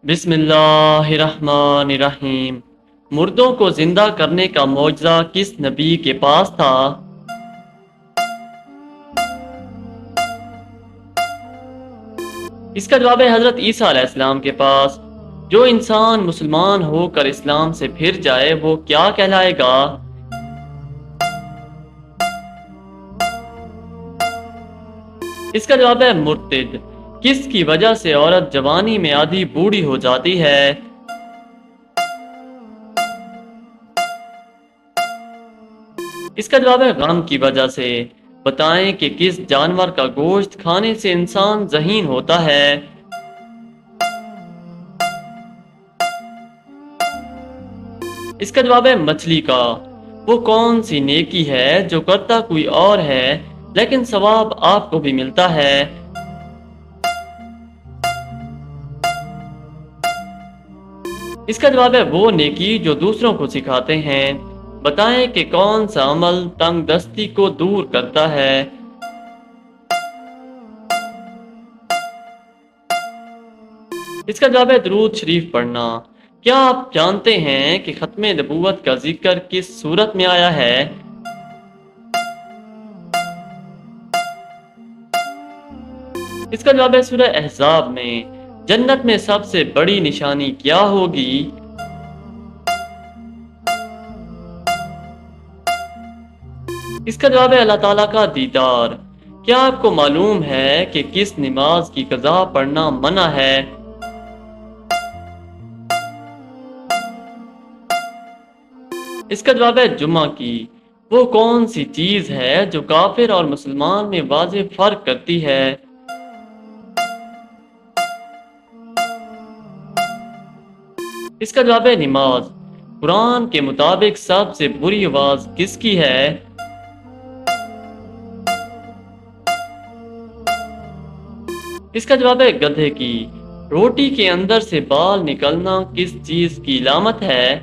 بسم اللہ الرحمن الرحیم۔ مردوں کو زندہ کرنے کا معجزہ کس نبی کے پاس تھا؟ اس کا جواب ہے حضرت عیسیٰ علیہ السلام کے پاس۔ جو انسان مسلمان ہو کر اسلام سے پھر جائے وہ کیا کہلائے گا؟ اس کا جواب ہے مرتد۔ کس کی وجہ سے عورت جوانی میں آدھی بوڑھی ہو جاتی ہے؟ اس کا جواب ہے غم کی وجہ سے۔ بتائیں کہ کس جانور کا گوشت کھانے سے انسان ذہین ہوتا ہے؟ اس کا جواب ہے مچھلی کا۔ وہ کون سی نیکی ہے جو کرتا کوئی اور ہے لیکن ثواب آپ کو بھی ملتا ہے؟ اس کا جواب ہے وہ نیکی جو دوسروں کو سکھاتے ہیں۔ بتائیں کہ کون سا عمل تنگ دستی کو دور کرتا ہے؟ اس کا جواب ہے درود شریف پڑھنا۔ کیا آپ جانتے ہیں کہ ختم نبوت کا ذکر کس صورت میں آیا ہے؟ اس کا جواب ہے سورہ احزاب میں۔ جنت میں سب سے بڑی نشانی کیا ہوگی؟ اس کا جواب ہے اللہ تعالیٰ کا دیدار۔ کیا آپ کو معلوم ہے کہ کس نماز کی قضا پڑھنا منع ہے؟ اس کا جواب ہے جمعہ کی۔ وہ کون سی چیز ہے جو کافر اور مسلمان میں واضح فرق کرتی ہے؟ اس کا جواب ہے نماز۔ قرآن کے مطابق سب سے بری آواز کس کی ہے؟ اس کا جواب ہے گدھے کی۔ روٹی کے اندر سے بال نکلنا کس چیز کی علامت ہے؟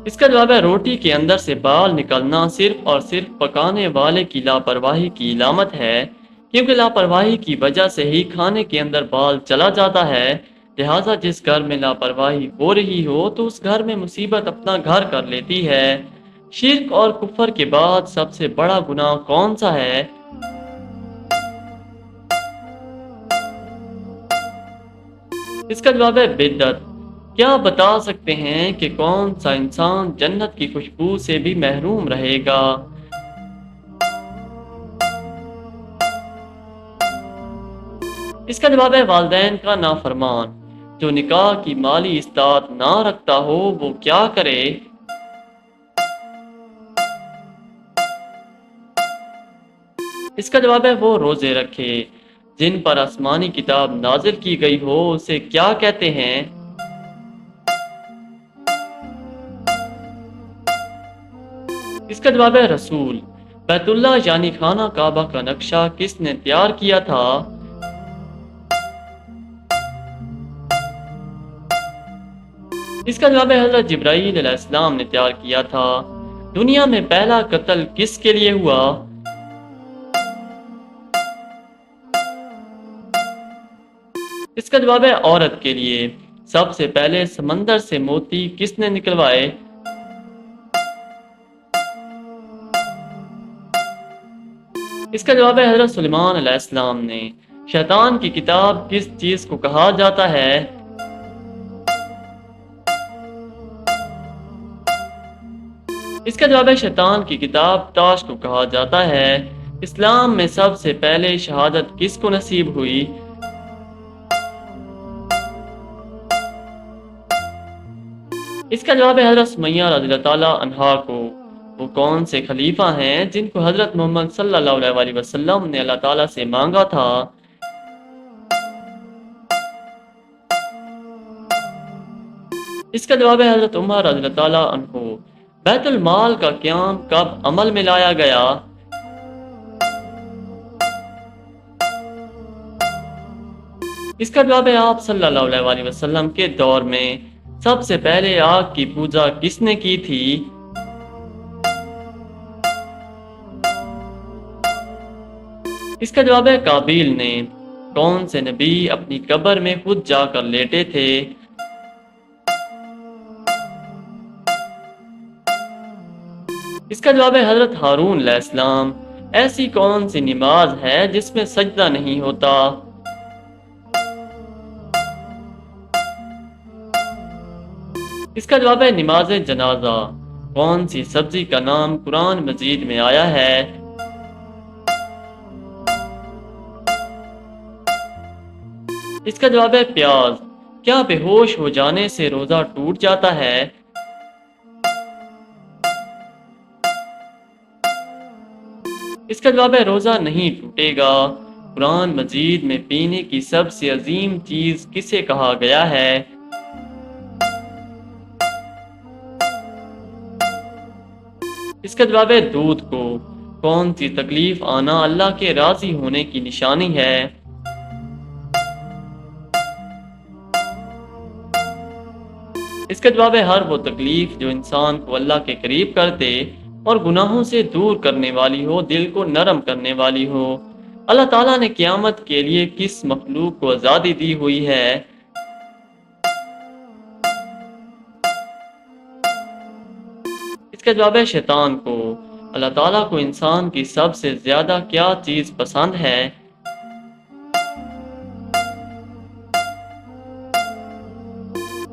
اس کا جواب ہے روٹی کے اندر سے بال نکلنا صرف اور صرف پکانے والے کی لاپرواہی کی علامت ہے، کیونکہ لاپرواہی کی وجہ سے ہی کھانے کے اندر بال چلا جاتا ہے۔ لہٰذا جس گھر میں لاپرواہی ہو رہی ہو تو اس گھر میں مصیبت اپنا گھر کر لیتی ہے۔ شرک اور کفر کے بعد سب سے بڑا گناہ کون سا ہے؟ اس کا جواب ہے بدعت۔ کیا آپ بتا سکتے ہیں کہ کون سا انسان جنت کی خوشبو سے بھی محروم رہے گا؟ اس کا جواب ہے والدین کا نافرمان۔ جو نکاح کی مالی استطاعت نہ رکھتا ہو وہ کیا کرے؟ اس کا جواب ہے وہ روزے رکھے۔ جن پر آسمانی کتاب نازل کی گئی ہو اسے کیا کہتے ہیں؟ اس کا جواب ہے رسول۔ بیت اللہ یعنی خانہ کعبہ کا نقشہ کس نے تیار کیا تھا؟ اس کا جواب ہے حضرت جبرائیل علیہ السلام نے تیار کیا تھا۔ دنیا میں پہلا قتل کس کے لیے ہوا؟ اس کا جواب ہے عورت کے لیے۔ سب سے پہلے سمندر سے موتی کس نے نکلوائے؟ اس کا جواب ہے حضرت سلیمان علیہ السلام نے۔ شیطان کی کتاب کس چیز کو کہا جاتا ہے؟ اس کا جواب ہے شیطان کی کتاب تاش کو کہا جاتا ہے۔ اسلام میں سب سے پہلے شہادت کس کو نصیب ہوئی؟ اس کا جواب ہے حضرت سمیہ رضی اللہ تعالیٰ عنہا کو۔ وہ کون سے خلیفہ ہیں جن کو حضرت محمد صلی اللہ علیہ وسلم نے اللہ تعالیٰ سے مانگا تھا؟ اس کا جواب ہے حضرت عمر رضی اللہ تعالیٰ عنہ۔ بیت المال کا قیام کب عمل میں لایا گیا؟ اس کا جواب ہے آپ صلی اللہ علیہ وسلم کے دور میں۔ سب سے پہلے آگ کی پوجا کس نے کی تھی؟ اس کا جواب ہے قابیل نے۔ کون سے نبی اپنی قبر میں خود جا کر لیٹے تھے؟ اس کا جواب ہے حضرت ہارون علیہ السلام۔ ایسی کون سی نماز ہے جس میں سجدہ نہیں ہوتا؟ اس کا جواب ہے نماز جنازہ۔ کون سی سبزی کا نام قرآن مجید میں آیا ہے؟ اس کا جواب ہے پیاز۔ کیا بے ہوش ہو جانے سے روزہ ٹوٹ جاتا ہے؟ اس کا جواب ہے روزہ نہیں ٹوٹے گا۔ قرآن مجید میں پینے کی سب سے عظیم چیز کسے کہا گیا ہے؟ اس کا جواب ہے دودھ کو۔ کون سی تکلیف آنا اللہ کے راضی ہونے کی نشانی ہے؟ اس کا جواب ہے ہر وہ تکلیف جو انسان کو اللہ کے قریب کر دے اور گناہوں سے دور کرنے والی ہو، دل کو نرم کرنے والی ہو۔ اللہ تعالیٰ نے قیامت کے لیے کس مخلوق کو آزادی دی ہوئی ہے؟ اس کا جواب ہے شیطان کو۔ اللہ تعالیٰ کو انسان کی سب سے زیادہ کیا چیز پسند ہے؟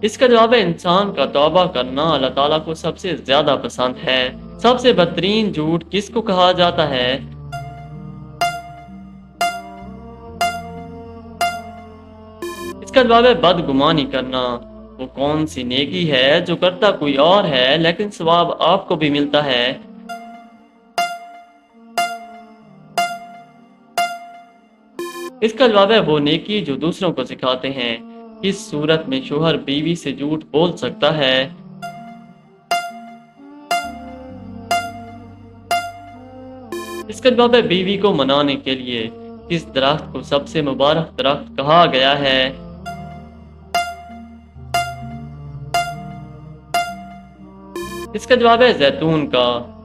اس کا جواب ہے انسان کا توبہ کرنا اللہ تعالیٰ کو سب سے زیادہ پسند ہے۔ سب سے بدترین جھوٹ کس کو کہا جاتا ہے؟ اس کا جواب ہے بدگمانی کرنا۔ وہ کون سی نیکی ہے جو کرتا کوئی اور ہے لیکن ثواب آپ کو بھی ملتا ہے؟ اس کا جواب ہے وہ نیکی جو دوسروں کو سکھاتے ہیں۔ کس صورت میں شوہر بیوی سے جھوٹ بول سکتا ہے؟ اس کا جواب ہے بیوی کو منانے کے لیے۔ کس درخت کو سب سے مبارک درخت کہا گیا ہے؟ اس کا جواب ہے زیتون کا۔